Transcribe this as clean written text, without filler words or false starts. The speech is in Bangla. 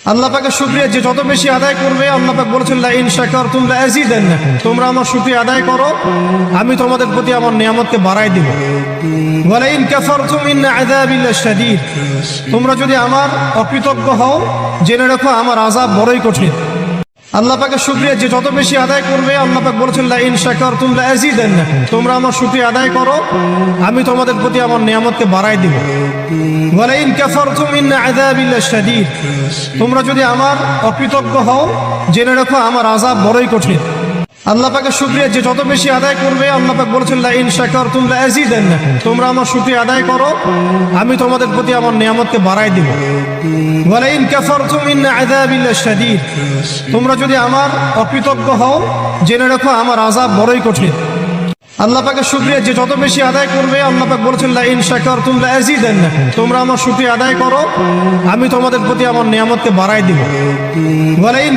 আল্লাহ পাকের শুকরিয়া যে যত বেশি আদায় করবে, আল্লাহ পাক বলেছেন লা ইন শাকারতুম লা আযীদান্নাকুম, তোমরা আমার শুকরিয়া আদায় করো আমি তোমাদের প্রতি আমার নিয়ামতকে বাড়াই দেব। ওয়া লা ইন কাফারতুম ইন্না আযাবি লাশাদীদ, তোমরা যদি আমার অকৃতজ্ঞ হও জেনে রাখো আমার আযাব বড়ই কঠিন। আল্লাহ পাকের শুকরিয়া যে যত বেশি আদায় করবে, আল্লাহ পাক বলেছেন লা ইন শাকারতুম লা আযীদান্নাকুম, তোমরা আমার শুকরিয়া আদায় করো আমি তোমাদের প্রতি আমার নিয়ামতকে বাড়াই দেব। ওয়া লা ইন কাফারতুম ইন্না আযাবি লাশাদীদ, তোমরা যদি আমার অকৃতজ্ঞ হও জেনে রাখো আমার আযাব বড়ই কঠিন। আল্লাহ পাকের শুকরিয়া যে যত বেশি আদায় করবে, আল্লাহ পাক বলেছেন লা ইন শাকারতুম লা আযীদান্নাকুম, তোমরা আমার শুকরিয়া আদায় করো আমি তোমাদের প্রতি আমার নিয়ামতকে বাড়াই দেব। ওয়া লা ইন কাফারতুম ইন্না আযাবি লাশাদীদ, তোমরা যদি আমার অকৃতজ্ঞ হও জেনে রাখো আমার আযাব বড়ই কঠিন। আল্লাহ পাকের শুকরিয়া যে যত বেশি আদায় করবে, আল্লাহ পাক বলেছেন লা ইন শাকারতুম লা আযীদান্নাকুম, তোমরা আমার শুকরিয়া আদায় করো আমি তোমাদের প্রতি আমার নিয়ামতকে বাড়াই দেব। ওয়া লা ইন